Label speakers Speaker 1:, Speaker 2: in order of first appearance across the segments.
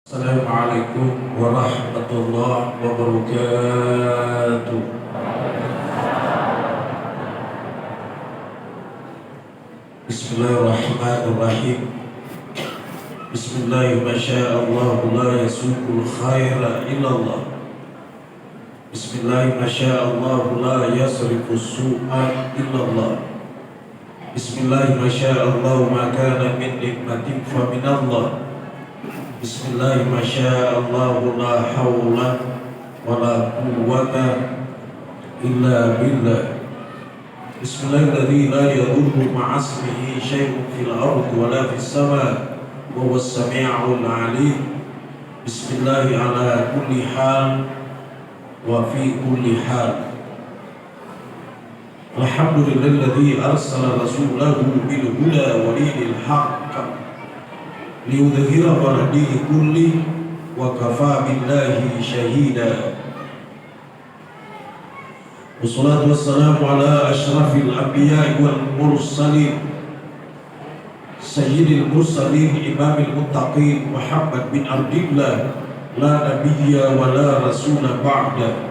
Speaker 1: Assalamualaikum warahmatullahi wabarakatuh. Bismillahirrahmanirrahim. Bismillahirrahmanirrahim. La yasukul khaira illallah. Bismillahirrahmanirrahim. La yasrifus su'a illallah. Bismillahirrahmanirrahim. Ma kana min nikmatin fa minallah. Bismillahirrahmanirrahim. La hawla wa la quwwata illa billah. Bismillahirrahmanirrahim. La yadurru ma'asmihi syai'un fil ardi wa la fis sama' wa huwas sami'ul 'alim. Bismillahi ala kulli hal wa fi kulli hal. Alhamdulillahilladzi arsala rasulahu bil huda wa dinil haqq liyudhhirahu 'ala dini kulli wa kafaa billahi shahida. Wassalatu wassalamu ala asyrafil anbiya'i wal mursalin sayyidil mursalin imamil muttaqin Muhammad bin Abdillah la nabiyya wa la rasula ba'da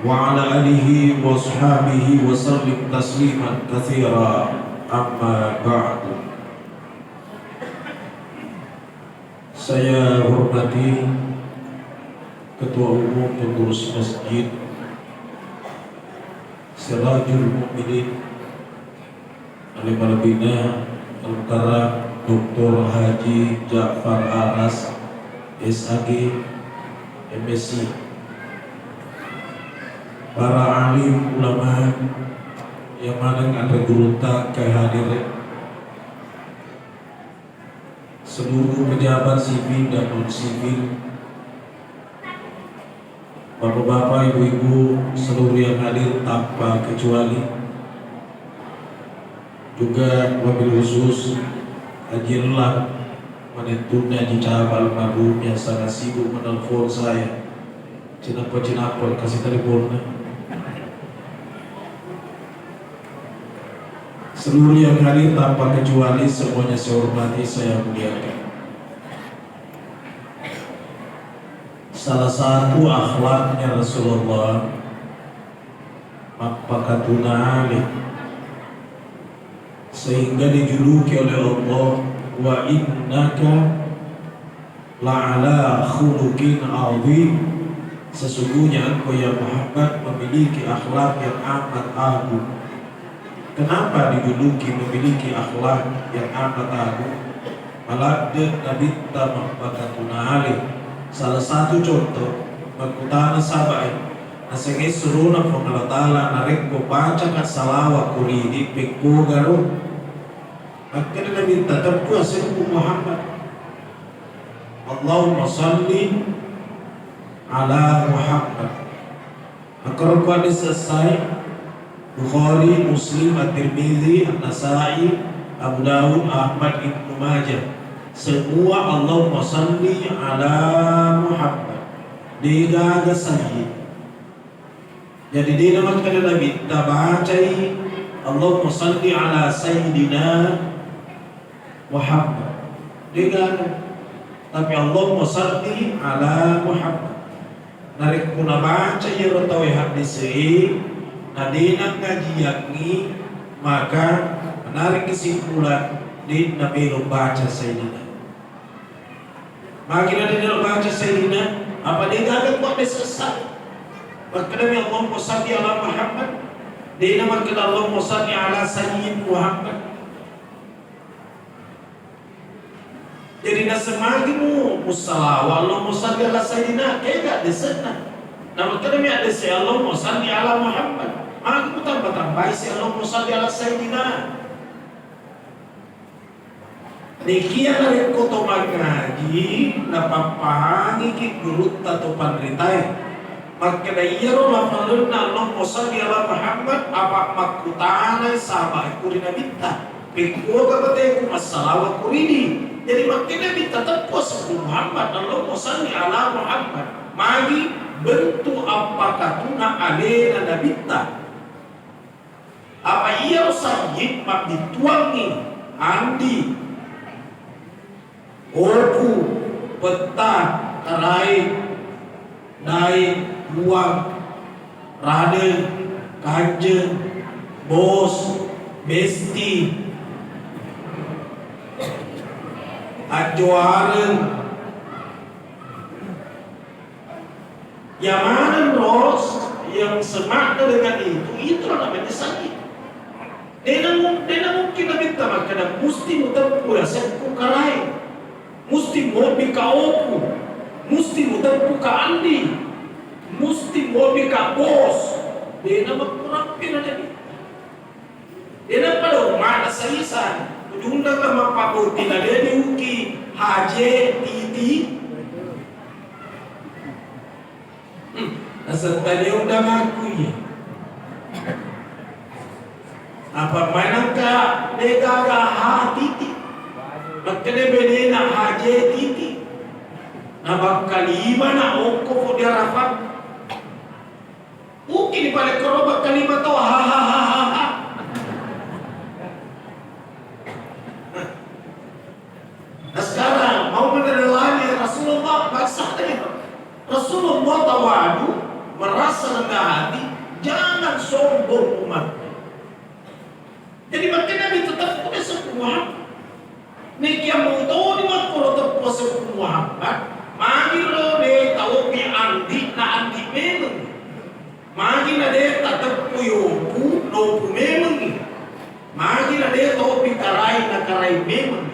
Speaker 1: wa ala alihi wa ashabihi wa sallim tasliman katsira amma ba'du. Saya hormati Ketua Umum Pengurus Masjid Sirajul Mukminin Alim Al-Bina Al-Karam Dr. Haji Ja'far Aras SAG MSc, para alim ulama yang mana ada guru tak kehadiran, seluruh pejabat sipil dan non-sipil, bapak-bapak, ibu-ibu, seluruh yang hadir tanpa kecuali, juga wabil khusus Haji Elang menentunya di cabal almarhum yang sangat sibuk menelpon saya, cenapa kasih teleponnya. Seluruh yang hadir tanpa kecuali semuanya saya hormati, saya muliakan. Salah satu akhlaknya Rasulullah maqpakatuna alih, sehingga dijuluki oleh Allah, wa innaka la'ala khuluqin azim, sesungguhnya engkau ya Muhammad memiliki akhlak yang amat agung. Kenapa dijuluki memiliki akhlak yang amat agung? Malad Nabi maqpakatuna alih. Salah satu contoh makutana sabai nasenge suruna Allah Ta'ala narik ko baca kat salawat kuridi pekko garo akan Nabi tetap kuasa Muhammad. Allahumma salli ala Muhammad. Akar ko ada selesai Bukhari, Muslim, At-Tirmidzi, An-Nasa'i, Abu Dawud, Ahmad, Ibnu Majah, semua Allahumma salli ala Muhammad digaga sahih. Jadi dia nama kata Nabi tabacai Allahumma salli ala Sayyidina Muhammad digaga, tapi Allahumma salli ala Muhammad narik kuna baca ya rotawi hadis nadina ngaji yakni, maka menarik kesimpulan di Nabi baca Sayyidina. Makin ada dia baca Sayyidina, apa dia gagal buat dia selesai. Maka Nabi Allahumma salli ala Muhammad, dia namakan Allahumma salli ala Sayyid Muhammad. Jadi nak semakin musalawa Allahumma salli ala Sayyidina, kaya ada senang. Namakan Nabi ada si Allahumma salli ala Muhammad, aku tambah-tambah si Allahumma salli ala Sayyidina. Nikia dari koto magaji napapahangi ki gurut atau pandritai, maka iya ro lafalun Allahumma salli ala Muhammad apa makutana sama kurina minta pikuo kabate ku masalawat kuridi. Jadi makanya minta tetap Muhammad Allahumma salli ala Muhammad magi bentuk apakah tuna alena nabita apa iya sayyid mak dituangi andi orku peta, karai, naik, buang, raden, kanjeng, bos, besti, ajuaren, yang mana bros yang semakna dengan itu namanya sakit. Dia mungkin minta makanya mesti muter pula sepku karai, mesti mau bika opu, mesti muter puka andi, mesti mau bika bos. Dia nama kurang pina jadi. Dia pada mana saisan, ujungnya nama Pak tidak dia diuki haje titi. Nasa tadi udah ngaku ya. Apa mainan ka negaga hati, makanya beda na haje titi, nabak kalima na ongko dia rapat, mungkin pada kerobak kalima to ha. Nah sekarang mau menerelani Rasulullah bahasanya Rasulullah tawadu merasa rendah hati, jangan sombong umat. Jadi makanya Nabi tetap punya sebuah nek yang mau tahu di mana kalau tetap punya sebuah magi lo deh tahu bi andi na andi memang magi na deh tetap puyoku no pu memang magi na deh tahu bi karai na karai memang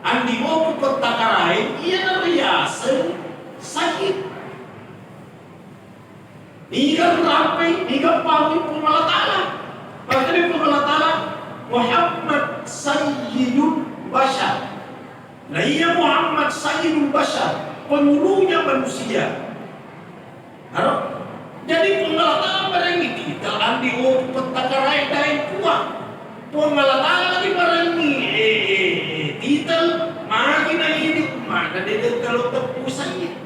Speaker 1: andi mau pu peta karai iya na riasa sakit niga rampai niga pawi pumalatala makanya pumalatala Muhammad Sayyidul Bashar. Nah iya Muhammad Sayyidul Bashar, penyuluhnya manusia. Harap jadi pengalatan barengi kita andi peta karai dai kuat. Pengalatan lagi barengi titel magi na hidup mana dia kalau tepu sayyid.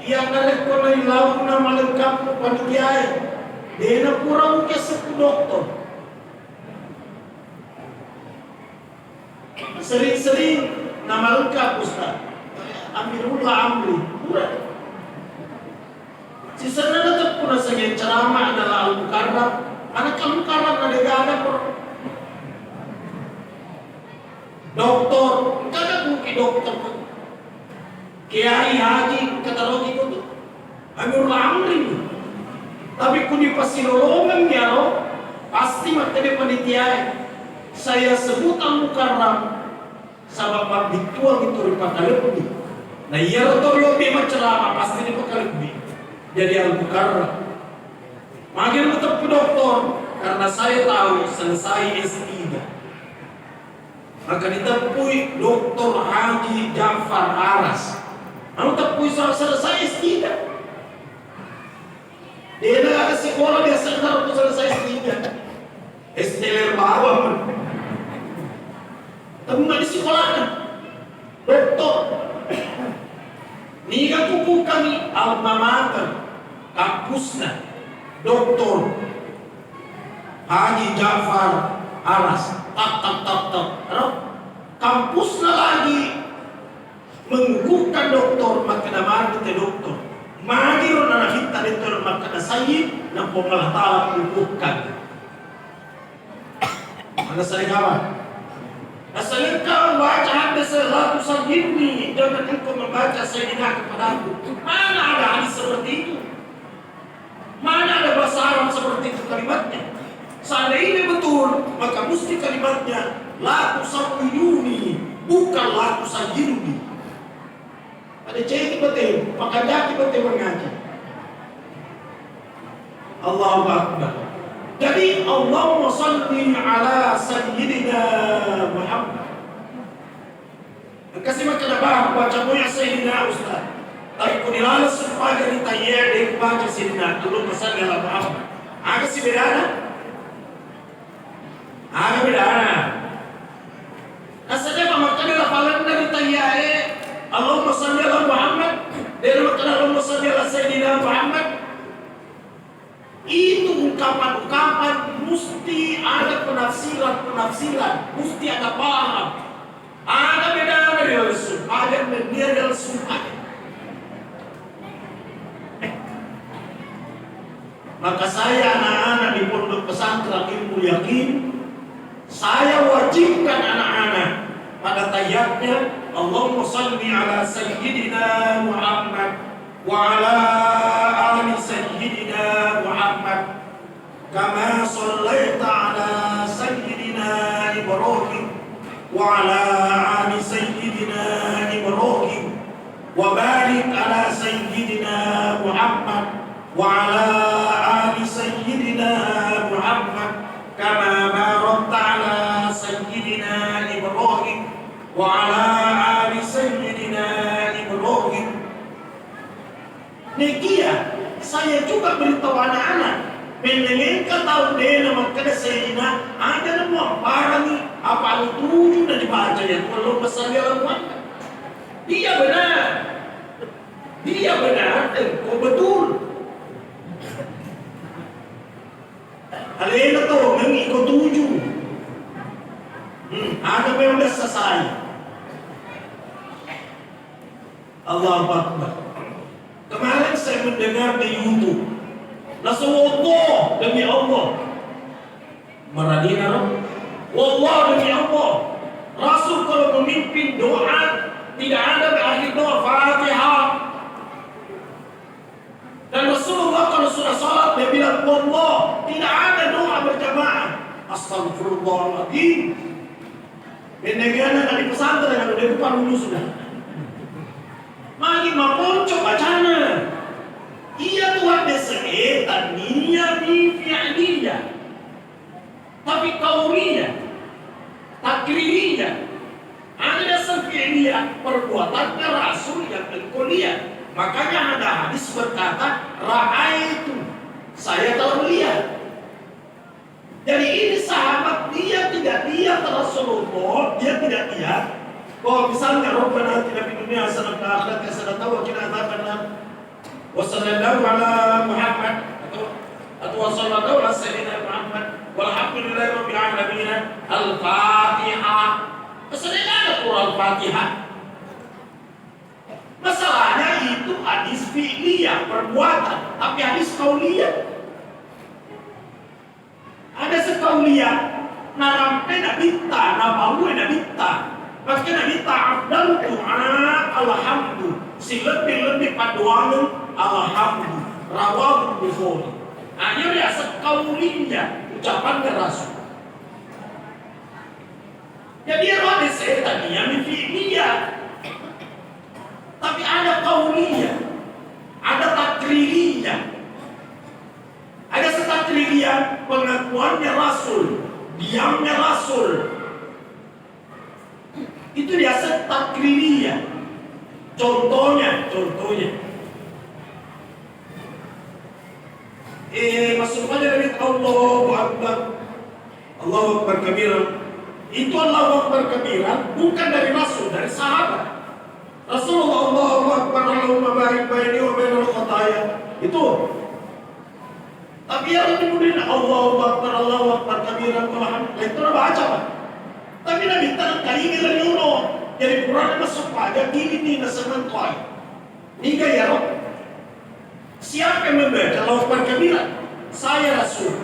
Speaker 1: Yang narik ko na ilaw na malengkap mo panitiay. Di na kurang ke sa doktor. Sering-sering na malengkap Ustaz. Amirullah amri. Kurang. Sisa na natap ko na sa ngayon ceramah adalah Al-Mukarram. Anak Al-Mukarram na negara ko. Doktor. Kada buki doktor ko. Kiai haji kata rogi itu Amirul Amri, tapi kuni pasilolongan ya lo pasti materi panitia saya sebut Al-Mukarram sabab mabitual itu ripakalebi. Nah iya rotor yobi macerama pasti dipakalebi jadi Al-Mukarram. Makin tetap doktor karena saya tahu selesai S3 maka ditepui Doktor Haji Jafar Aras. Anu tak bisa selesai S3. Dia dah ada sekolah dia sedar untuk selesai S3. STL bawah. Tapi nggak di sekolah kan. Doktor. Ni kan kuku kami alma mater kampusna Doktor Haji Jafar Aras. Tak. Kampusna lagi mengukuhkan doktor maka nama kita doktor magi rona kita doktor maka sayyid na pemerintah mengukuhkan mana saya kawan asalnya kau baca hadis selalu sayyidni jangan engkau membaca sayyidina kepadaku mana ada hadis seperti itu mana ada bahasa Arab seperti itu kalimatnya seandainya betul maka mesti kalimatnya la tusayyiduni bukan la tusayyiduni. Ada cek betul, pakajaki betul mengaji. Allahu Akbar. Jadi Allahumma salli ala sayyidina Muhammad. Kasih makan apa? Baca punya sayyidina Ustaz. Tapi kunilala supaya ditayar dek baca sayyidina dulu pasal dalam Muhammad. Agak si bedana? Agak bedana. Asalnya pemakan lafalan dari tayar. Allahumma salli ala Muhammad. Dari makna Allahumma salli ala Sayyidina Muhammad. Itu ungkapan-ungkapan mesti ada penafsiran, mesti ada paham. Ada beda dari Rasul, ada beda dari sunnah. Maka saya anak-anak di pondok pesantren Ilmu Yakin, saya wajibkan anak-anak pada tayatnya Allahumma salli ala Sayyidina Muhammad wa ala ali Sayyidina Muhammad kama sallaita ala Sayyidina Ibrahim wa ala ali Sayyidina Ibrahim wa barik ala Sayyidina Muhammad wa ala ali Sayyidina Muhammad kama barakta ala Sayyidina Ibrahim wa ala ali Sayyidina Ibrahim. Nekia saya juga beritahu anak-anak mendengarkan tahu dia nama kada Sayyidina ada nama parani apa itu sudah dibaca ya kalau besar dia lakukan dia benar kau betul. Alena to mengikut tujuh. Ada yang sudah selesai. Allahu Akbar. Kemarin saya mendengar di YouTube. Rasulullah demi Allah. Maradina wallah demi Allah. Rasul kalau memimpin doa tidak ada di akhir doa Fatihah. Dan Rasulullah kalau sudah salat dia bilang wallah, tidak ada doa berjamaah. Astagfirullahaladzim. Pendengaran dari pesantren yang udah depan dulu sudah. Mari maponco bacana. Iya Tuhan desetan niya bi fi'liya. Tapi kauliyah, takririya. Ada dasar fi'liya, perbuatannya Rasul yang berkuliah. Makanya ada hadis berkata ra'aitu, saya telah melihat. Jadi ini sahabat dia tidak lihat Rasulullah, dia tidak lihat bahwa misalnya Rabbana atina fid dunya hasanah wa fil akhirati hasanah wa qina adzabannar wa sallallahu ala Muhammad atau wa sallallahu ala sayyidina Muhammad walhamdulillahi rabbil alamin. Al-Fatihah. Masalahnya ada Quran Al-Fatihah. Masalahnya itu hadis fi'liyah, perbuatan, tapi hadis kauliyah. Ada sekauliyah, narampe nabita, nabawu nabita. Maka nabita afdal doa alhamdu, si lebih paduan alhamdu, rawah Bukhari. Ayo ya sekauliyah, ucapan Rasul. Jadi ada setan yang fi'liyah. Tapi ada kauliyah, ada takririya. Ada setakririya pengakuannya Rasul, diamnya Rasul. Itu dia setakririya. Contohnya. Masuk aja dari Allahu Akbar. Allahu Akbar kabiran. Itu Allahu Akbar kabiran bukan dari Rasul, dari sahabat. Rasulullah Allahu Akbar Allahumma barik baini wa bainal khataaya. Itu. Tapi yang kemudian Allahu Akbar kabiran walhamdulillah itu baca Pak. Tapi Nabi tanam kali ini lagi uno. Jadi Quran masuk pada gini nih nasaman toy. Ini ya Rob. Siapa yang membaca Allahu Akbar kabiran? Saya Rasul.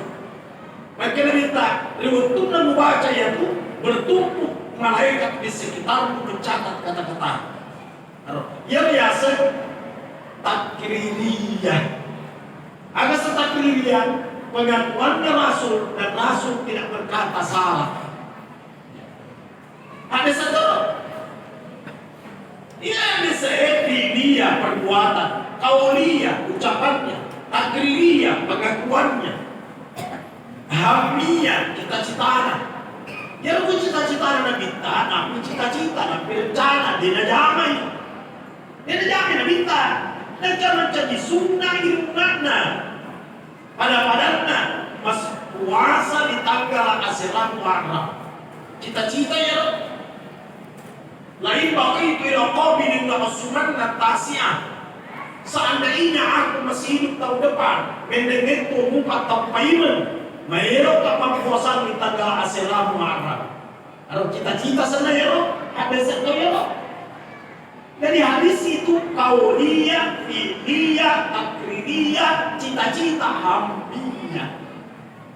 Speaker 1: Maka Nabi tak riwayatnya membaca itu bertumpuk malaikat di sekitarmu mencatat kata-kata. Yang biasa takririah. Ada setakririah pengakuannya Rasul dan Rasul tidak berkata salah. Ada satu. Ia bisa dia perbuatan, kauliyah ucapannya, takririah pengakuannya, hamiyah cita-citanya. Dia pun cita-citanya nabi tanah, cita-cita nabi rencana, dia damai. Dia jangan minta, dan jangan jadi sunnah ilmunya. Pada-padanya mas puasa di tanggal Asyura Muharram. Cita-cita ya. Lain bagi itu ila qabil min as-sunnah tasi'ah. Seandainya aku masih hidup tahun depan, mendengar muka tapaiman, mayro kapampuasan di tanggal aselamu Arab. Kalau cita-cita sana ya roh, ada satu ya roh. Jadi hadis itu kauliyah, fi'liyah, takririah, cita-cita hamdiyah.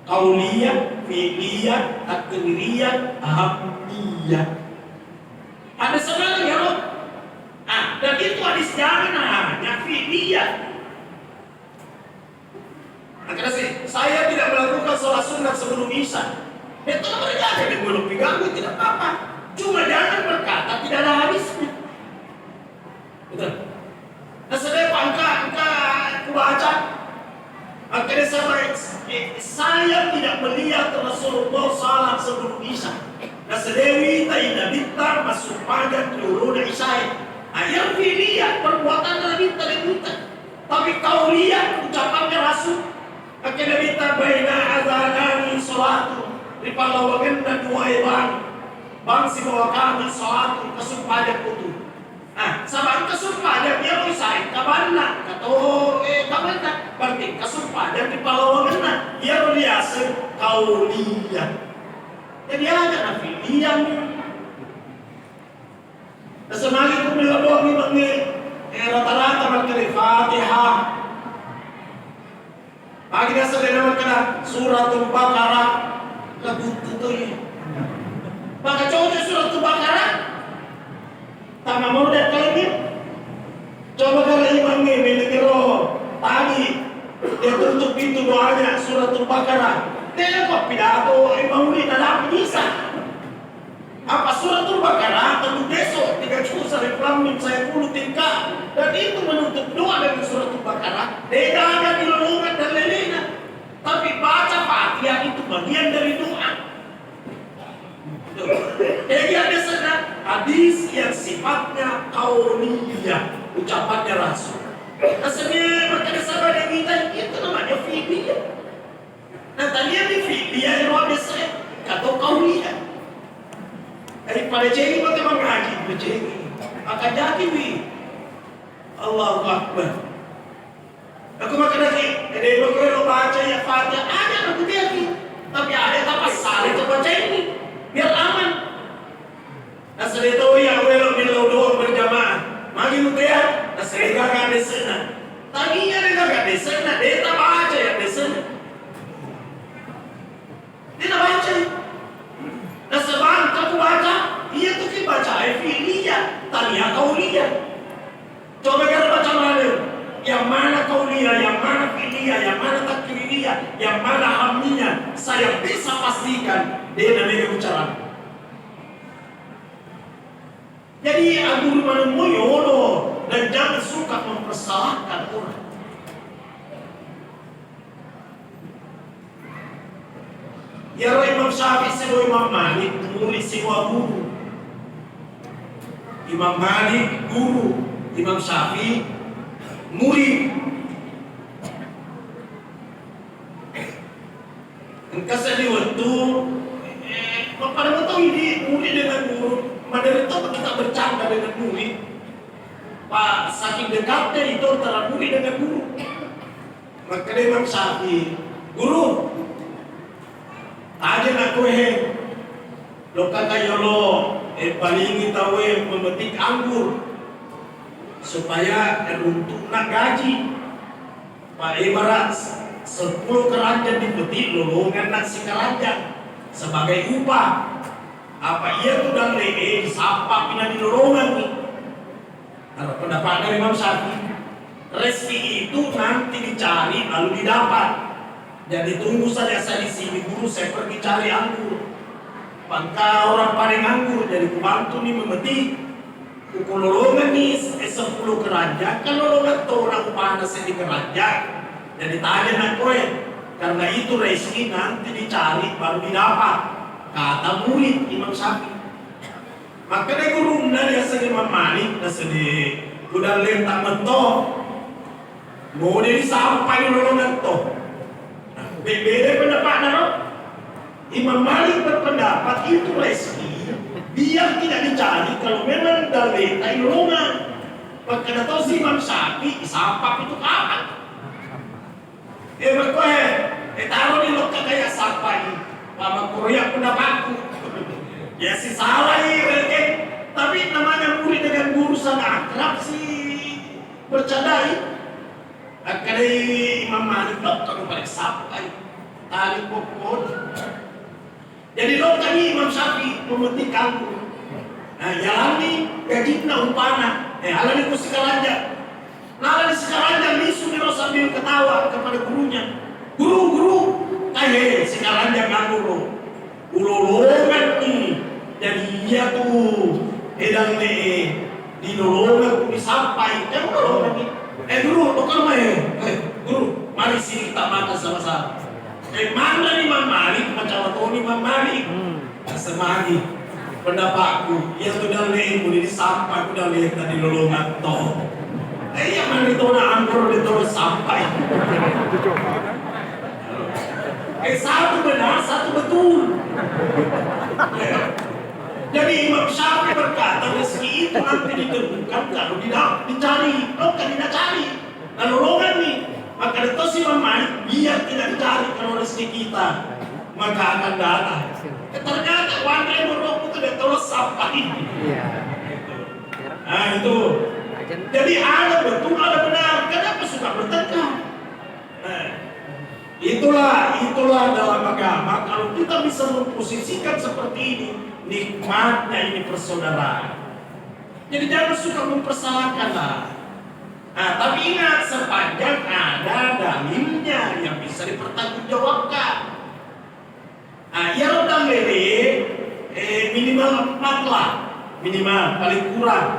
Speaker 1: Kauliyah, fi'liyah, takririah, hamdiyah. Ada sekali ya roh. Dan itu hadis jangan hanya fi'liyah. Karena saya tidak melakukan sholat sunat sebelum isya. Itu mereka ada yang belum diganggu, tidak apa-apa. Cuma jangan berkata tidak ada hadisnya. Betul. Nah, angka kubaca. Akhirnya saya tidak melihat Rasulullah SAW sebelum isya. Nah, sedewi tidak bintang masuk pada keluru dan isya. Yang lihat perbuatan Nabi tidak. Tapi kau lihat ucapannya Rasul. Akhirnya bintang baina azanani salatu. Ripalawagan dan dua ibang. Bangsi bahwa kami salatu kesumpahan putu. Sabang kesumpahan dia usai kabana kato kabana berarti kesumpahan di palawangan dia biasa kauliyah. Jadi ada nabi yang semali ko milabo ni mangi rata-rata magkali Fatihah. Pagi nasa din naman ka na Suratul Baqarah labut ito yun. Maka coba Suratul Baqarah tama mo udah kali coba kalau imam ini negero tadi dia tutup pintu doanya Suratul Baqarah dia kok pidato imam ini tidak bisa apa Suratul Baqarah tentu besok 30 sampai pelamin saya 10 tingkat dan itu menutup doa dengan Suratul Baqarah tidak ada dilolongan dan lelena tapi baca Fatihah itu bagian dari doa. Jadi ada sedang hadis yang sifatnya kauliyah, ucapannya Rasul. Sebenarnya makanya sahabat yang kita itu namanya fi'liyah. Nah tadi yang fi'liyah yang ada saya kata kauliyah. Daripada jadi maka mengaji berjadi akan jadi bi. Allahu Akbar. Aku makan lagi. Ada yang kalau baca ya Fatihah ada aku jadi. Tapi ada apa salah itu baca ini. Biar aman. Asal itu ya welo bilo doang berjamaah. Magi mutiara, asal gak ada sana. Tadinya gak ada sana, dia tak baca ya di sana. Dia tak baca. Nah sebab kamu baca, iya tuh kita baca fi'liyah, tanya kauliyah. Coba kita baca mana? Yang mana kauliyah, yang mana fi'liyah, yang mana takririah, yang mana hamdiyah. Saya bisa pastikan dia namanya ucapan. Jadi agul menemuyono dan jangan suka mempersalahkan orang. Ya Imam Syafi'i sebuah Imam Malik murid sebuah guru. Imam Malik guru, Imam Syafi'i murid. Engkau di waktu pada waktu ini murid dengan guru. Padahal itu kita bercanda dengan murid. Pak saking dekatnya itu antara murid dengan guru. Maka Imam Syafi'i, guru, aja nak kue, lo kata yolo, paling kita memetik anggur supaya untuk nak gaji. Pak ibarat 10 keranjang dipetik lolongan nasi keranjang sebagai upah. Apa ia tuh dan sapa pina di lorongan nih. Kalau pendapat dari Imam Syafi'i, rezeki itu nanti dicari lalu didapat. Jadi tunggu saja saya di sini guru saya pergi cari anggur. Pangka orang paling anggur jadi kubantu nih memetik. Pukul lorongan nih 10 keranjang kan lorongan tuh orang panas di keranjang. Jadi tanya nak kowe karena itu rezeki nanti dicari baru didapat. Kata murid Imam Syafi'i. Maka dia guru dari asal Imam Malik nasedi udah lentak mentok. Mau dia sampai lolongan toh. Beda pendapat naro. Imam Malik berpendapat itu rezeki biar tidak dicari kalau memang dah lentak lolongan. Pagka daw si Imam Syafi'i, isapa itu kapan? Berkohe, taruh di lokal kaya sampai Mama Korea pendapatku. Ya si salah kan? Tapi namanya murid dengan guru sangat akrab sih bercadai. Akhirnya Imam Malik dokter balik sampai tali pokok. Jadi dokter ini Imam Syafi'i memetik kamu. Nah, jalan nih gajikna umpana. Alani ku sekaranja. Nah, di sekaranja lisu nih sambil ketawa kepada gurunya. Guru, sekaranja nganggur. Ulolongan nih. Jadi dia tuh edang nih di nolongan ku disampai. Ulolongan nih. Guru, dokter mah guru, mari sini kita makan sama-sama. Mana nih Imam Malik, macam apa nih Imam Malik? Semagi pendapatku, yang sudah lihat boleh disampai, sudah lihat tadi lolongan toh. Yang mana itu nak anggur itu sampai. Satu benar, satu betul. Jadi Imam Syafi'i berkata rezeki itu nanti ditemukan kalau dicari, bukan tidak cari. Nah lolongan nih, maka itu si Imam Malik biar tidak dicari kalau rezeki kita, maka akan datang. Ternyata warga yang berroh itu udah terus sampai. Nah itu. Jadi ada betul, ada benar. Kenapa suka bertengkar? Nah, itulah dalam agama. Kalau kita bisa memposisikan seperti ini, nikmatnya ini persaudaraan. Jadi jangan suka mempersalahkan lah. Nah, tapi ingat sepanjang ada dalilnya yang bisa dipertanggungjawabkan. Nah, ya udah minimal 4 lah, minimal paling kurang.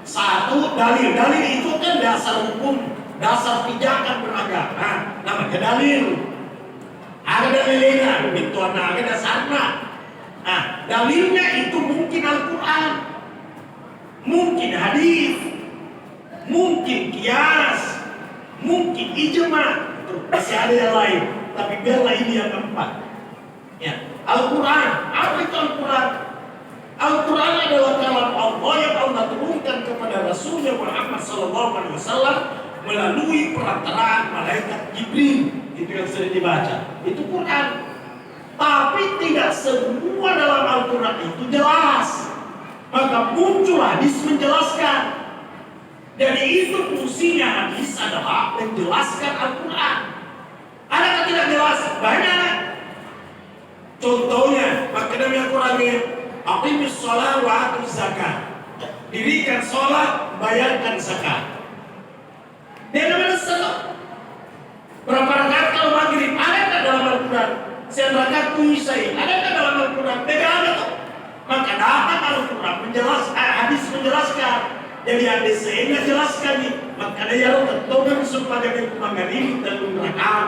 Speaker 1: 1 dalil itu kan dasar hukum, dasar pijakan beragama, namanya dalil. Ada dalilnya, itu ada dasarnya. Nah, dalilnya itu mungkin Al-Quran, mungkin hadis, mungkin kias, mungkin ijma, masih ada yang lain. Tapi biarlah ini yang keempat. Ya, Al-Quran. Apa itu Al-Quran? Al-Quran adalah kalam Allah yang Allah turunkan kepada Rasulnya Muhammad SAW melalui perantaraan malaikat Jibril. Itu yang sering dibaca. Itu Quran. Tapi tidak semua dalam Al-Quran itu jelas. Maka muncul hadis menjelaskan. Jadi itu fungsinya hadis adalah menjelaskan Al-Quran. Adakah tidak jelas? Banyak. Contohnya, maka Nabi Al-Quran ini aqimis sholat wa atuz zakat. Dirikan sholat, bayarkan zakat. Dia namanya salat. Berapa rakaat kalau maghrib? Adakah dalam Al-Quran? Sekian rakaat tuisai. Adakah dalam Al-Quran? Tidak ada tuh. Maka datang Al-Quran hadis menjelaskan. Jadi hadis ini jelaskan nih. Maka dia tentukan supaya dia maghrib dan rakaat.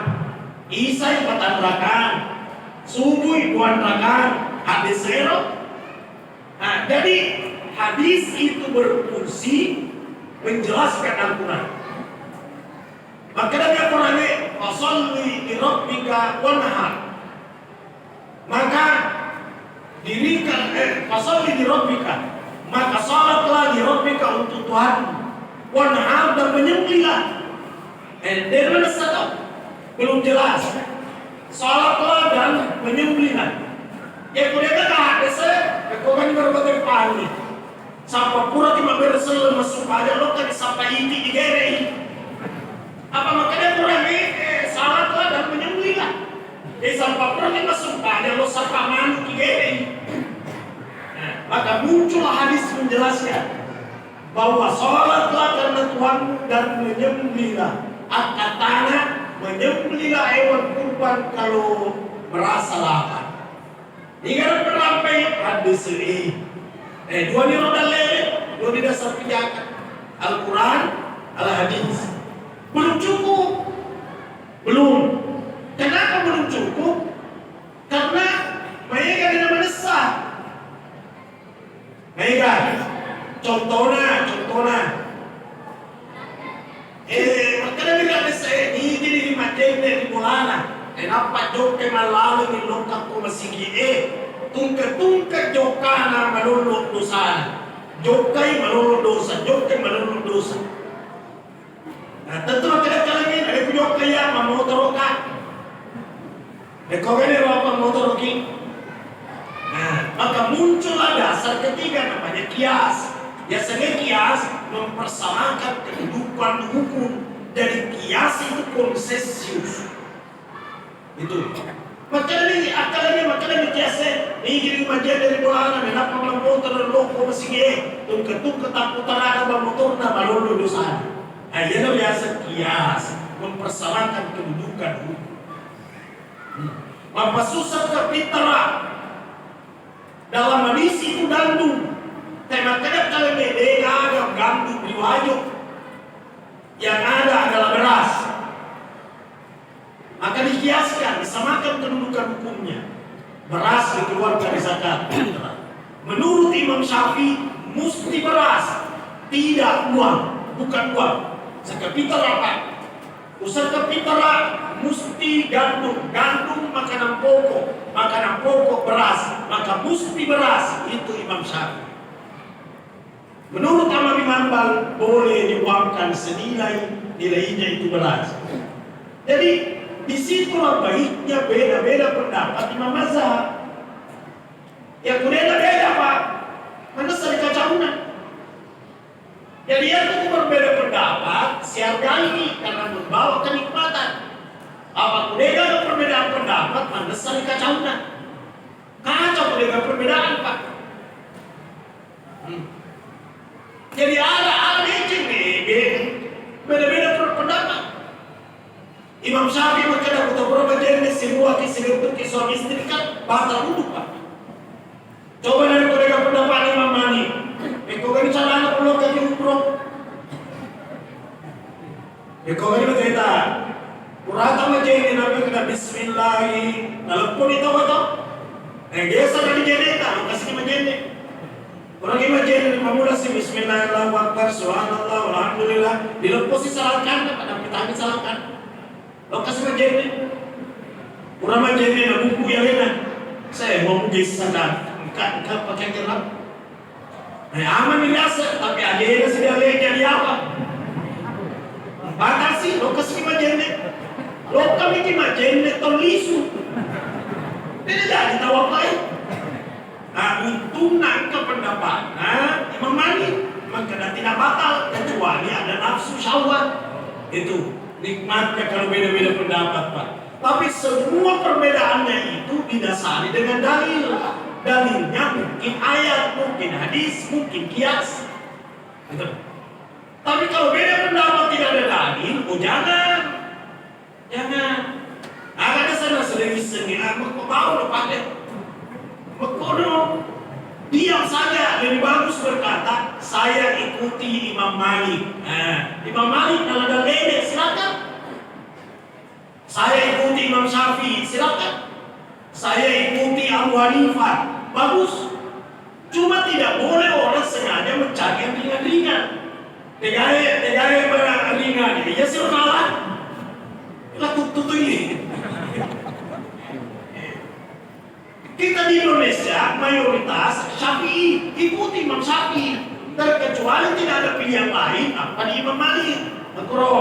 Speaker 1: Isai 4 rakaat. Subuh 2 rakaat, hadis zero. Nah, jadi hadis itu berfungsi menjelaskan Al-Quran. Maka Nabi Al-Quran ini fasalli li rabbika wanhar. Maka dirikan fasalli li rabbika. Maka salatlah li rabbika untuk Tuhan. Wanhar dan menyembelihlah. Dari mana satu? Belum jelas. Salatlah dan menyembelihlah. Ya kuliah tak ada saya. Kau kan berbagai pagi. Sampai pura cuma bersel masuk aja lo kan sampai ini digerei. Apa makanya kurang salatlah dan menyembelihlah. Sampai pura cuma masuk aja lo sampai manu digerei. Maka muncullah hadis menjelaskan bahwa salatlah karena Tuhan dan menyembelihlah. Katanya menyembelihlah hewan kurban kalau merasa lapar. Jika berlampai hadis ini. Dua ni roda lele, dua di dasar pijakan. Al-Quran, Al-Hadis. Belum cukup. Belum. Kenapa belum cukup? Karena mereka tidak mendesak. Mereka. Contohnya. Makanya bila saya ini di Madinah di Mulana. Kenapa joke malalu ni longkap ko masigi tungka jokana malulok dosana. Jokai melulu dosa, jokai melulu dosa. Nah tentu tidak kalangin ada jokai yang memotorokan. Kau ini apa memotoroki? Nah maka muncullah dasar ketiga namanya kias. Biasanya kias mempersamakan kedudukan hukum. Dari kias itu konsesius. Itu. Makanya kiasnya ini majian dari bola na nak motor dan loko masih tungketung ketakutan ada motor na malolo dosa. Ayana biasa kias mempersamakan kedudukan hukum. Mapasusah kapitra dalam manisi itu gandum. Tema kadang kalau beda ada gandum riwayat yang ada adalah beras. Maka dikiaskan, disamakan kedudukan hukumnya. Beras dikeluarkan dari zakat. Menurut Imam Syafi'i, mesti beras, tidak uang, bukan uang. Sekapital apa? Usaha kapital mesti gandum, gandum makanan pokok beras, maka mesti beras. Itu Imam Syafi'i. Menurut Ahmad bin Hanbal boleh diuangkan senilai nilainya itu beras. Jadi disitulah baiknya beda-beda pendapat Imam Mazhab. Yang beda-beda Pak, mana sari kacauan. Jadi yang berbeda pendapat, siargai karena membawa kenikmatan. Apa kuda ada perbedaan pendapat, mana sari kacauan. Kacau kuda perbedaan Pak. Jadi ada beda-beda pendapat. Imam Syafi'i makanya kata berapa jenis semua kisah untuk suami istri kan batal wudhu Pak. Coba dari mereka pendapat Imam Malik. Kau kan cara anak perlu kaki umroh. Kau kan bercerita. Kurata majene nabi kena Bismillahi. Dalam pun itu betul. Biasa dari jeneta, kasih majene. Orang yang majene memulai si Bismillahirrahmanirrahim. Subhanallah, alhamdulillah. Dilepas si salahkan, pada kita salahkan. Lokasi majene, orang majene na buku yang lain. Saya mau pergi sana, engkau pakai gelap. Aman biasa, tapi ada yang sudah jadi apa? Batasi lokasi majene, lokasi majene terlisu. Tidak jadi tahu apa ya. Nah untung nangka pendapat, Imam Malik maka tidak batal kecuali ada nafsu syahwat itu. Nikmatnya kalau beda-beda pendapat Pak. Tapi semua perbedaannya itu didasari dengan dalil. Dalilnya mungkin ayat, mungkin hadis, mungkin kias. Gitu. Tapi kalau beda pendapat tidak ada dalil, jangan. Ada sana sering-sering, mau pakai. Mekono, diam saja. Lebih bagus berkata, saya ikuti Imam Malik. Imam Malik kalau ada beda, silakan. Saya ikuti Imam Syafi'i, silakan. Saya ikuti Abu Hanifah, bagus. Cuma tidak boleh orang sengaja mencari yang ringan-ringan. Tegaya barang ringan, ya silakan. Tutup ini. Kita di Indonesia mayoritas Syafi'i, ikuti Imam Syafi'i. Terkecuali tidak ada pilihan lain, apa di Imam Malik. Makro.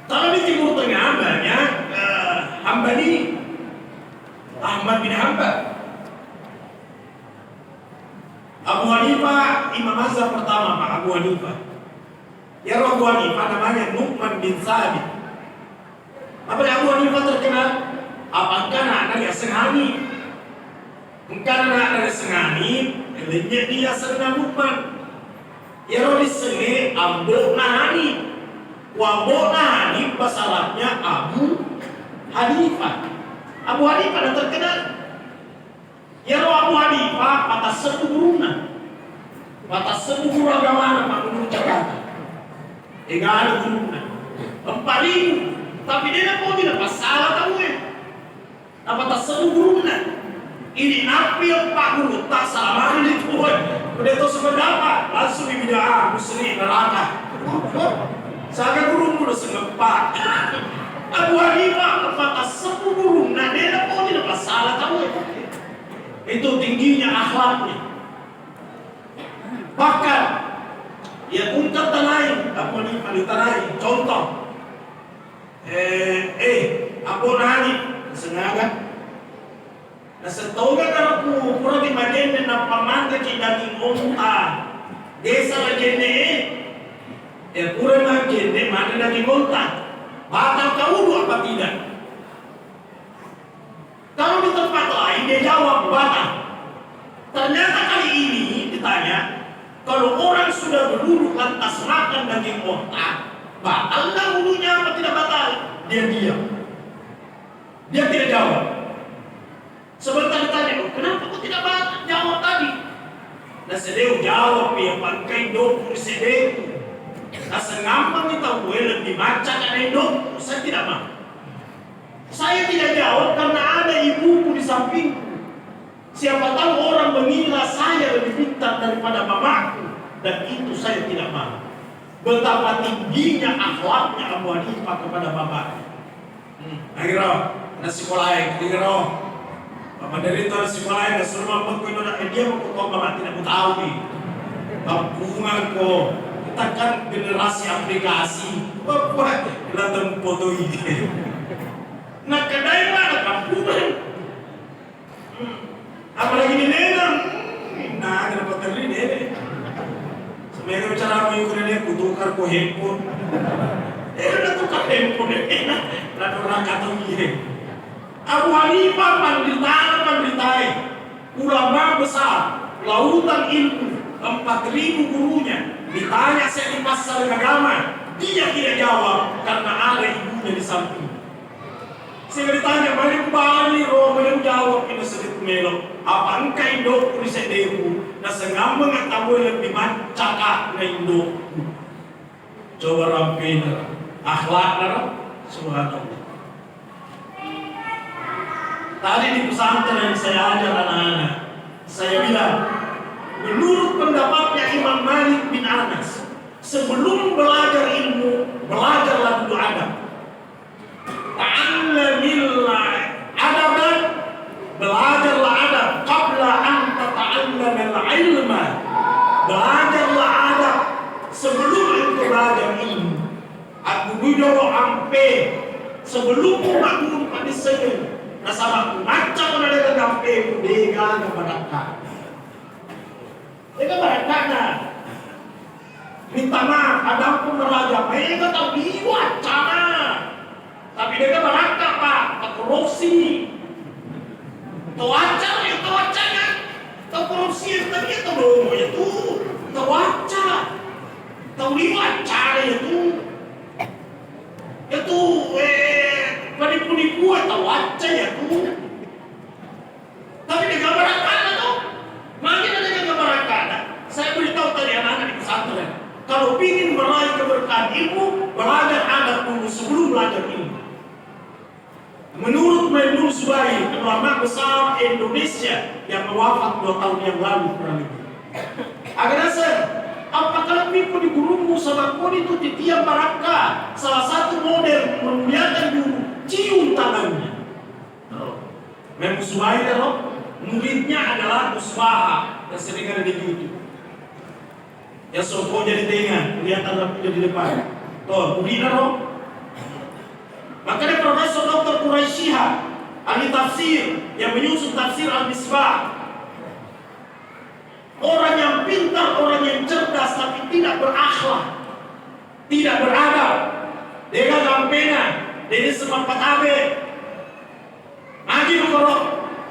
Speaker 1: Kalau di Timur Tengah banyak Hambali, Ahmad bin Hanbal, Abu Hanifah, Imam Mazhab pertama Pak Abu Hanifah. Ya Abu Hanifah namanya Nu'man bin Sabit. Apa Abu Hanifah terkenal? Apakah anak dia sengani? Bukan anak dia sengani, elitnya dia senang Nu'man. Ya Rodi senge Ambo Nahani. Wambo Nahani pasalnya Abu Hanifah. Abu Hanifah yang terkenal. Ya Abu Hanifah atas seluruhnya. Atas seluruh agama Pak menurut Jakarta. Enggak ada gurunya. 4.000. Tapi dia mau tidak masalah kamu ya. Apa tak seluruhnya. Ini nabi yang Pak Guru tak salah ini tuh. Udah tahu seberapa langsung dibilang muslim neraka. Saya guru udah sengepak. Abu Hanifah kata seluruhnya dia mau tidak masalah kamu ya. Itu tingginya akhlaknya. Bahkan dia ungkap tanai, apa nih tanai, contoh. Apa nani sengaja. Nah setoga kalau kurang imagine na pamanda kita di onta, desa lagene kurang imagine mana lagi onta, batal kau apa tidak? Kalau di tempat lain dia jawab batal. Ternyata kali ini ditanya, kalau orang sudah berduduk lantas makan daging onta, batal nggak wudhunya apa tidak batal? Dia diam. Dia tidak jawab. Sebentar ditanya, kenapa kau tidak jawab tadi? Nah sedeu jawab ya pangkai dokter sedeu. Nah sengampang kita lebih baca karena dokter, saya tidak mau. Saya tidak jawab karena ada ibuku di sampingku. Siapa tahu orang mengira saya lebih pintar daripada mamaku, dan itu saya tidak mau. Betapa tingginya akhlaknya Abu Hanifah kepada bapaknya. Akhirnya nasi kolai, akhirnya Bapak dari itu nasi kolai, nasi rumah bangku itu dia mau kau bapak tidak mau tahu nih. Kampungan kok, kita kan generasi aplikasi. Bapak kelihatan foto ini. Nah kedai mana kampungan? Apalagi di Nenang, nah kenapa terlihat ini? Sebenarnya bicara apa yang kena dia kutukar ko handphone. Udah tukar handphone enak, lalu orang kata gini. Abu Hanifah pandai, ulama besar, lautan ilmu, 4.000 gurunya. Ditanya saya di pasar agama, dia tidak jawab karena ada ibunya di samping. Saya ditanya, balik balik, balik jawab ini sedikit melok. Apa engkau indok riset debu? Nah sengam mengetahui lebih cakap na indok. Coba rampin, akhlak nara, subhanallah. Tadi di pesantren yang saya ajar anak-anak, saya bilang, menurut pendapatnya Imam Malik bin Anas, sebelum belajar ilmu, belajarlah dulu adab. Ta'allamillah adaban, belajarlah adab. Qabla an tata'allamil ilma, belajarlah adab sebelum engkau belajar ilmu. Aku bidoro ampe sebelum bangun pada segen. Nasama macam mana dengan ampe budega kepada Eka barakana. Minta maaf, ada pun meraja. Mereka tahu diwacana. Tapi mereka baraka pak, tak korupsi. Tahu acar ya, tahu acarnya. Tahu korupsi yang tadi itu dong, itu. Tahu acar. Tahu diwacana itu. Itu penipu-nipu tahu acar ya tuh. Tapi mereka barakana tuh. Makin ada yang barakana. Saya beritahu tadi anak-anak di pesantren. Kalau ingin meraih keberkahan ilmu, belajar adab dulu sebelum belajar ilmu. Menurut Maimun Zubair, ulama besar Indonesia yang wafat 2 tahun yang lalu kurang lebih. Agar dasar, apakah mimpi di gurumu sama kau itu di tiap baraka? Salah satu model memuliakan guru, cium tangannya. Maimun Zubair, muridnya adalah Musbah yang sering ada di YouTube. Yang sokonya di tengah, kelihatan lampunya di depan. Tuh, muridnya Makanya Profesor Dr. Quraisyihah, ahli tafsir yang menyusun tafsir Al-Misbah, orang yang pintar, orang yang cerdas tapi tidak berakhlak, tidak beradab, dia gampena, dia sempat abe. Lagi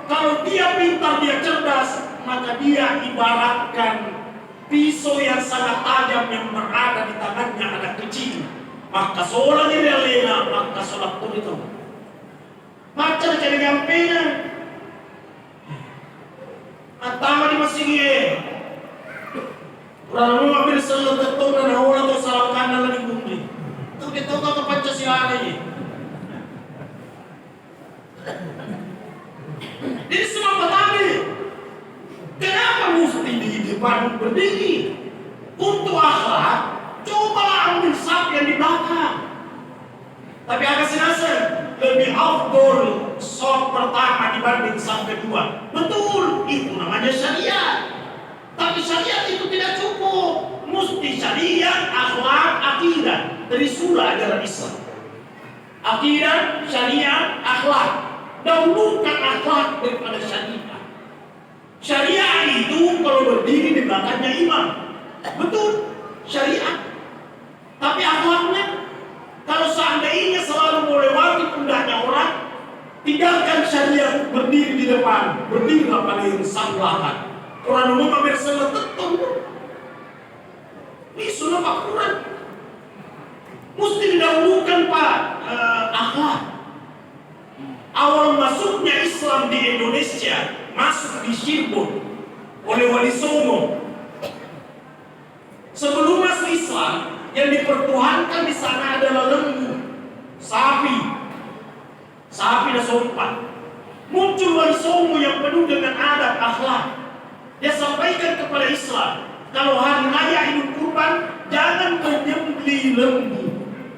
Speaker 1: kalau dia pintar, dia cerdas, maka dia ibaratkan pisau yang sangat tajam yang berada di tangannya anak kecil. Maka seolah dia lena, maka sholat pun itu. Macam cari gampena. Atama di masjid ye. Orang rumah bil salat tetap dan awal atau salat kanan lagi bumi. Tahu dia tahu kata Pancasila ini. Jadi semua petani. Kenapa mesti di depan berdiri? Untuk akhlak, cobalah ambil saf yang di belakang. Tapi agak senasa lebih afdol sholat pertama dibanding sholat kedua. Betul, itu namanya syariat. Tapi syariat itu tidak cukup. Mesti syariat, akhlak, akidah. Dari surah ajaran Islam. Akidah, syariat, akhlak. Dahulukan akhlak daripada syariat. Syariat itu kalau berdiri di belakangnya imam. Betul, syariat. Tapi akhlaknya, kalau seandainya selalu melewati pundaknya orang, tinggalkan syariat, berdiri di depan, berdirilah paling sablahan. Orang umum hampir seleteton. Ini sunnah Pak Quran. Mesti didahulukan Pak akhlak. Awal masuknya Islam di Indonesia masuk di Cirebon oleh Wali Songo. Sebelum masuk Islam, yang dipertuhankan di sana adalah lembu, sapi dan sompat. Muncul Wali Songo yang penuh dengan adab akhlak. Dia sampaikan kepada Islam, kalau hari raya Idul Kurban jangan menyembelih lembu,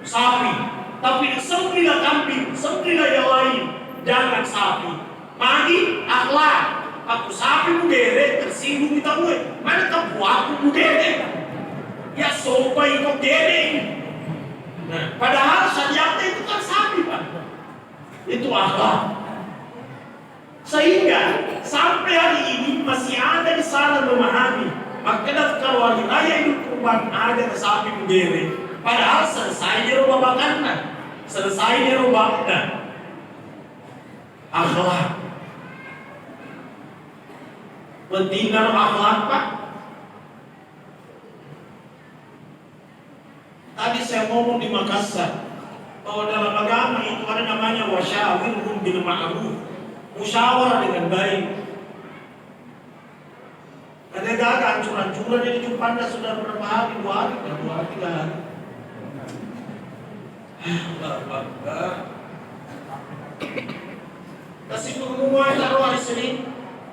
Speaker 1: sapi, tapi sembelihlah kambing, sembelihlah yang lain, jangan sapi. Mari akhlak, aku sapi mugere tersinggung kita gue, mana kamu aku mugere? Ya sopai kok gede. Nah, padahal syariatnya itu kan sapi Pak. Itu akhlak. Sehingga sampai hari ini masih ada di sana memahami. Makanya kalau hari raya Idul Kurban ada sapi mugere. Padahal selesai dirubah bakannya, selesai dirubahnya. Akhlak. Penting dalam akhlak Pak. Tadi saya ngomong di Makassar bahwa dalam agama itu ada namanya wasyawirhum bil ma'ruf, musyawarah dengan baik. Ada gagal ancur-ancuran jadi jumpa Anda sudah berapa hari, 2 hari, 3 hari. Kasih pengumuman taruh hari Senin,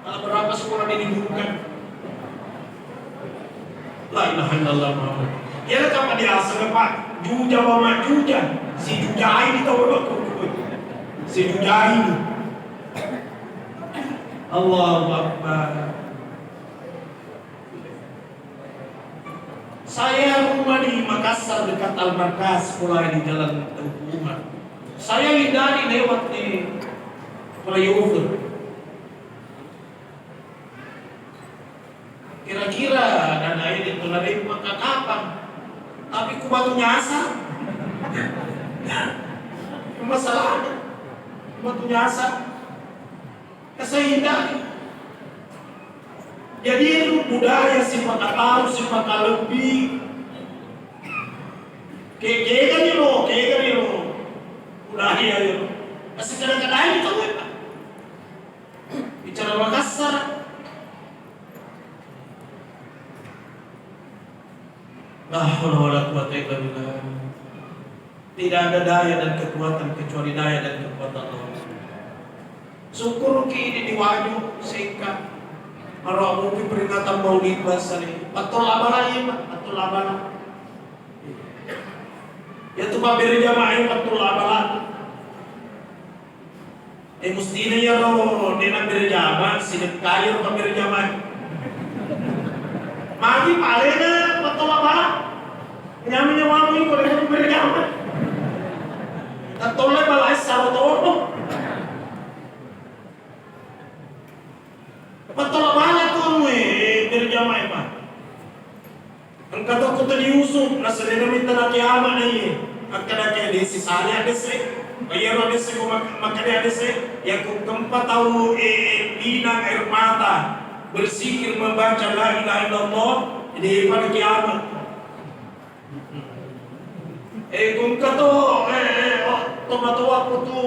Speaker 1: kalau berapa sekolah diliburkan. La ilaha illallah Muhammad. Ya kapan dia asal Pak? Juja mama juja. Si juja ini tahu apa? Si juja ini. Allahu Akbar. Saya rumah di Makassar dekat Al-Markas, sekolah di Jalan Tengku Umar. Saya hindari lewat di flyover. Kira-kira dana ini menarik maka kapan? Tapi ku batu nyasar. Masalahnya batu nyasar. Kesehingga jadi itu budaya sifat atau sifat lebih. Kayak lo budaya itu. Masih kadang-kadang itu Pak. Bicara Makassar. La haula wala quwwata illa billah. Tidak ada daya dan kekuatan kecuali daya dan kekuatan Allah. Syukur ini diwaju singkat. Maramu peringatan Maulid Basari. Betul abala ya, betul abala. Ya tu pabir jamaah betul abala. Mestinya ya lo dena berjamaah sinet kayu pabir jamaah. Magi palena betul abala. Nyamanya wangi ko rin berjamaah. Tatolay balay sa roto. Betul abala tuh berjamaah Pak. Ang kata ko tadi Yusuf nasa dinamita na kiyama na yun. Ang kada kaya di si Sali adese. Bayero adese ko makanya adese. Yang kung keempat tahu pinang air mata. Bersikir membaca la ilaha illallah. Di pada kiamat. Kung kato tomato ako tu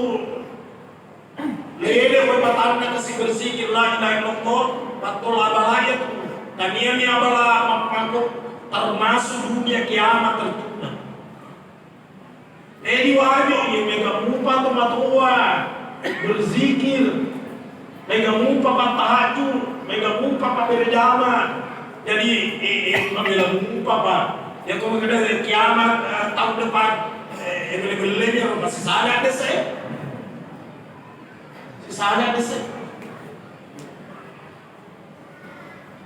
Speaker 1: lele ko matanda kasi bersikir la ilaha illallah. Betul abalaya tu. Kaniya ni abala mapakok termasuk dunia kiamat tertunda. Di wajib yang mega mupa tomatua berzikir, mega mupa patahaju, mega mupa berjama. Jadi mega mupa Pak. Yang kemudian kiamat tahun depan Ebele-bele dia masih sana ada saya. Sana ada saya.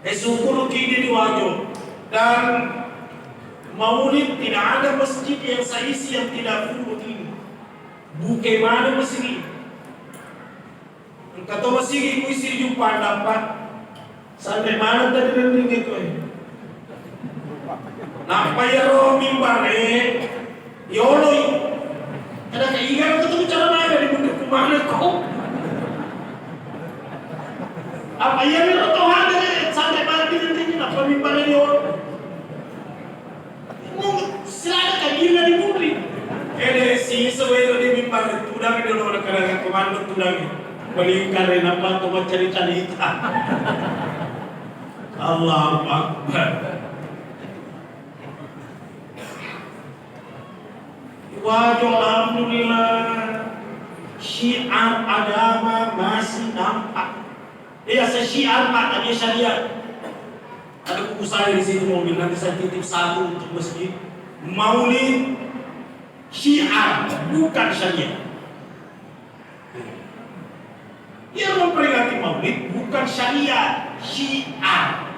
Speaker 1: Syukur kini di Wajo dan Maulid tidak ada masjid yang saya isi yang tidak full ini. Bukan mana masjid. Kata masjid ku isi jumpa dapat sampai mana tadi rending itu. Napa ya roh mimbar yolo ada keinginan ketemu cara mana di bunda kumana kau apa ya miro tahu ada sampai mana di rending napa mimbar yolo mau selada kagina di bunda si sesuai di mimbar tudang di luar kerana komando tudang melingkar napa tu cerita Allahu Akbar. Waduh, alhamdulillah syiar agama masih nampak. Dia syiar maknanya syariat. Ada buku saya di sini mobil nanti saya titip satu untuk masjid. Maulid syiar bukan syariat. Dia memperingati Maulid bukan syariat, syiar.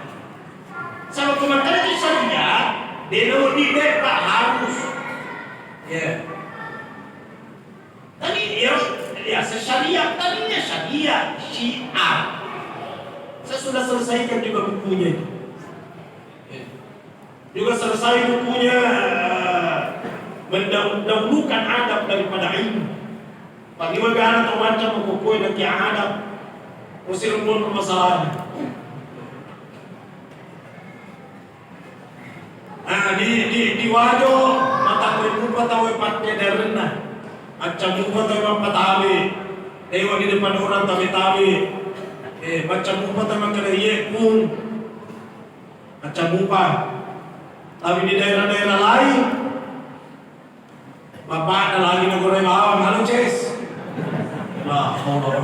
Speaker 1: Sama komentar itu syariat, dia tidak harus. Ya. Tadi ya syariat, tadinya syariat, syiar. Saya sudah selesaikan juga bukunya itu. Juga selesai bukunya mendahulukan adab daripada ilmu. Bagi negara terwajib memukul nanti adab, usir pun permasalahan. Di Wajo mata kuipupa tahu patnya derna, macam muka tahu apa tahu, dewa di depan orang tahu, macam muka tahu macam dia pun, macam muka, tapi di daerah-daerah lain, bapak ada lagi negara bawang, halo Ces, lah, Allah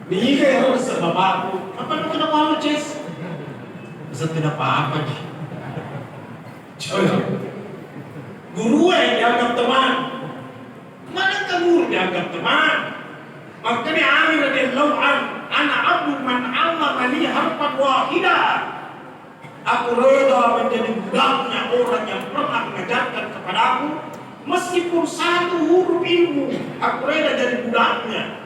Speaker 1: ni kayak harus bapakku, apa nak kenapa halo Ces, bisa tidak apa-apa je. Guru yang dianggap teman, mana guru dianggap teman? Makanya Amir radhiyallahu an, ana abdu man allama li harfan wahidah. Aku reda menjadi budaknya orang yang pernah mengajarkan kepadaku, meskipun satu huruf ilmu, aku reda jadi budaknya.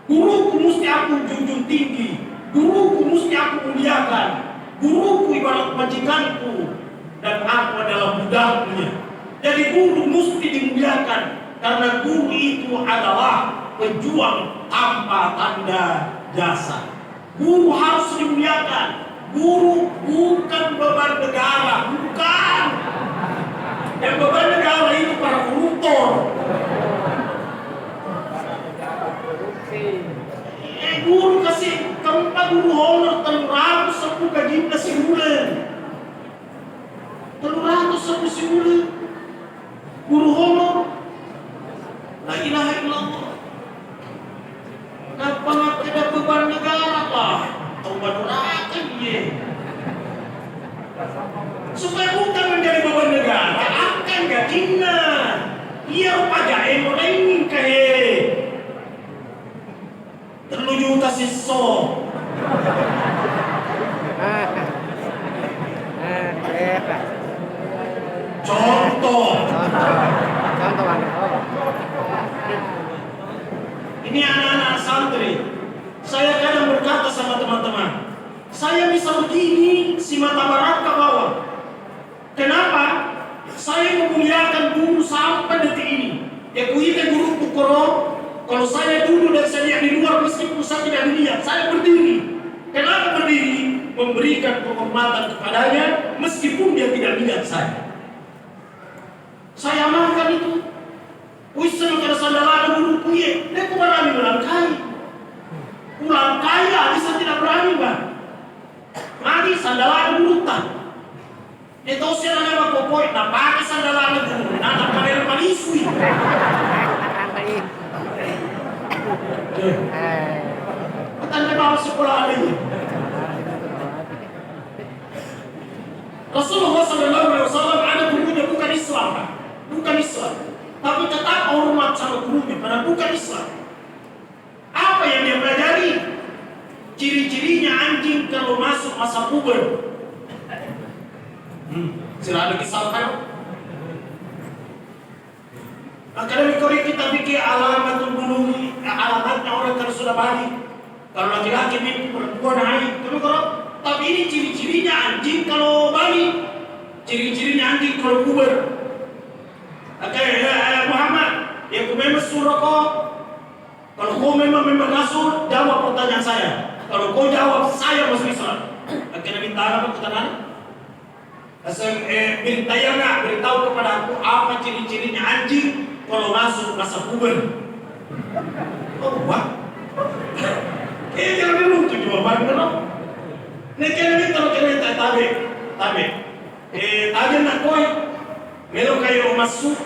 Speaker 1: Guruku mesti aku junjung tinggi, guruku mesti aku muliakan, guruku ibarat majikanku. Dan aku adalah budaknya. Jadi guru mesti dimuliakan karena guru itu adalah pejuang tanpa tanda jasa. Guru harus dimuliakan. Guru bukan beban negara, bukan. Yang beban negara itu para koruptor. Guru kasih keempat guru honor 310 gajinya sebulan. 310 sebulan guru honor. La ilaha illallah. Kenapa tidak beban negara lah? Taubat neraka dia. Supaya bukan menjadi beban negara, akan gajinya. Ia pajak ini kayak 3 juta siso. Contoh ini anak-anak santri. Saya kadang berkata sama teman-teman, saya bisa begini si mata barat ke bawah. Kenapa? Saya memuliakan guru sampai detik ini. Ya kuikan guru Pukoro. Kalau saya duduk dan saya lihat di luar meskipun saya tidak dilihat, saya berdiri. Kenapa berdiri? Memberikan penghormatan kepadanya meskipun dia tidak lihat saya. Saya amalkan itu. Wisma kada sandalan guru puye, dia berani melangkai. Pulang kaya bisa tidak berani bang. Mati sandalan guru tak. Itu saya nama popoi, tak pakai sandalan guru, nak pakai palisui. Tanda bawa sekolah lagi. Rasulullah SAW ada gurunya bukan Islam, bukan Islam. hidupnya, padahal bukan Islam. Apa yang dia pelajari? Ciri-cirinya anjing kalau masuk masa puber. Sila ada kisah kan? Makanya kalau kita pikir alamatul bulugh, alamatnya orang kalau sudah balik. Kalau laki-laki mimpi perempuan haid, tapi ini ciri-cirinya anjing kalau balik. Ciri-cirinya anjing kalau puber. Oke, Muhammad, ya kau memang suruh kau. Kalau kau memang masuk, jawab pertanyaan saya. Kalau kau jawab, saya masuk Islam. Oke, Nabi Ta'ala apa pertanyaan? Beritahu kepada aku apa ciri-cirinya anjing kalau masuk masa puber. Oh, wah. Jangan diruntuk jawaban kan? Nek kena kalau kena tabe. Tabe nak koi. Melo kayo masuk.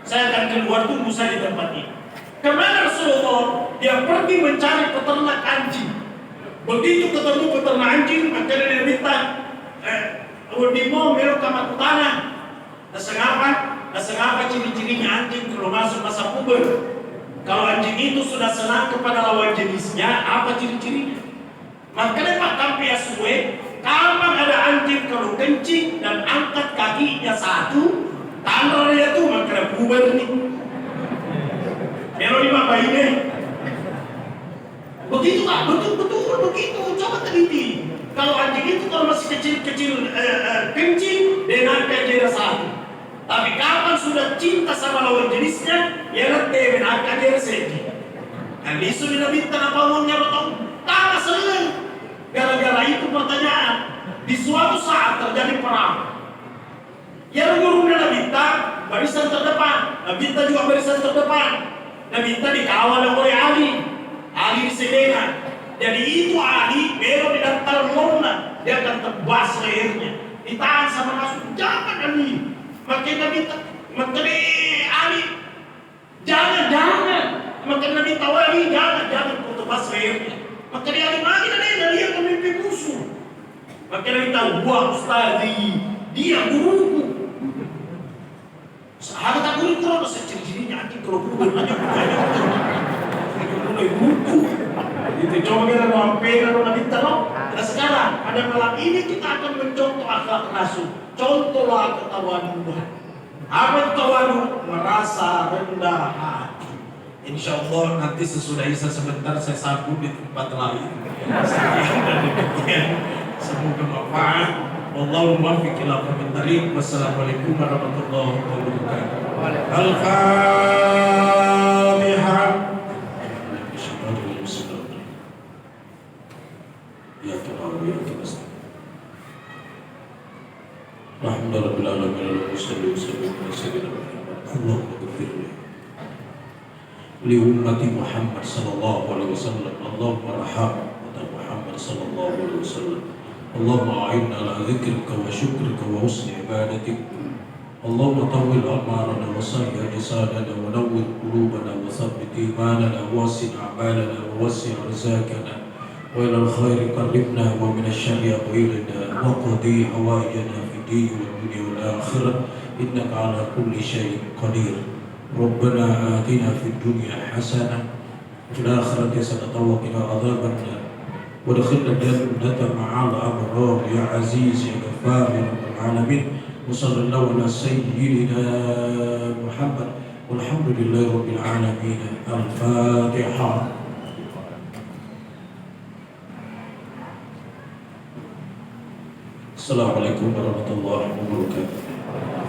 Speaker 1: Saya akan keluar, tunggu saya di tempat ini. Kemana Rasulullah? Dia pergi mencari peternak anjing. Begitu ketemu peternak anjing, maka dia minta di mau melo kamar tanah. Nasengapa ciri-cirinya anjing kalau masuk masa puber. Kalau anjing itu sudah senang kepada lawan jenisnya, apa ciri-cirinya? Makanya Pak Kampia Suwe, kapan ada anjing kalau kencing dan angkat kakinya satu, tanda dia tuh makanya puber nih. Melo di mana ini? Begitu Pak, betul begitu. Coba teliti. Kalau anjing itu kalau masih kecil kencing, dia angkat dia satu. Tapi kapan sudah cinta sama lawan jenisnya, ya nanti akan dia sedih. Dan isu tidak minta apa umumnya betul. Tak senang. Gara-gara itu pertanyaan. Di suatu saat terjadi perang. Ya gurunya Nabita barisan terdepan, Nabita juga barisan terdepan. Nabita dikawal oleh Ali disedengan. Jadi itu Ali belok di daftar Mona, dia akan tebas lehernya. Ditahan sama masuk, jangan Ali. Makanya Ali, jangan. Makanya Nabi tawari, jangan kau tebas lehernya. Makanya Ali lagi dan dia pemimpin musuh. Makanya Nabi tahu, wah Ustazi, dia guruku. Sahabat tak guru kalau saya ciri-cirinya anjing kalau guru bertanya mulai buku. Itu coba kita ngapain kalau Nabi tahu. Nah sekarang pada malam ini kita akan mencontoh akhlak Rasul. Contohlah ketawaduan. Apa tawadu? Merasa rendah hati. Insya Allah nanti sesudah Isa sebentar saya sambung di tempat lain. Sekian dari demikian. Semoga manfaat. Wallahu muwaffiq ila aqwamit thariq. Wassalamualaikum warahmatullahi wabarakatuh. Al-Fatihah. Ya Tuhan, ya Tuhan. Alhamdulillah rabbil alamin sallallahu alaihi wasallam Allahumma ighfir li ummati Muhammad sallallahu alaihi wasallam Allahumma arham Muhammad sallallahu alaihi wasallam Allahumma a'inna ala dzikrika wa syukrika wa husni ibadatik Allahumma tawwil a'marana wa sahih lisanana wa nawwir qulubana wa thabbit imanana wa wasi' a'malana wa wasi' arzaqana وإلى الخير قربنا ومن الشر أقيلنا وقضي حوائجنا في الدين والدنيا والآخرة إنك على كل شيء قدير ربنا آتنا في الدنيا حسنة وفي الآخرة حسنة وقنا عذاب النار وادخلنا الجنة مع الأبرار يا عزيز يا غفار يا رب العالمين وصلى الله على سيدنا محمد والحمد لله رب العالمين الفاتحة. Assalamualaikum warahmatullahi wabarakatuh.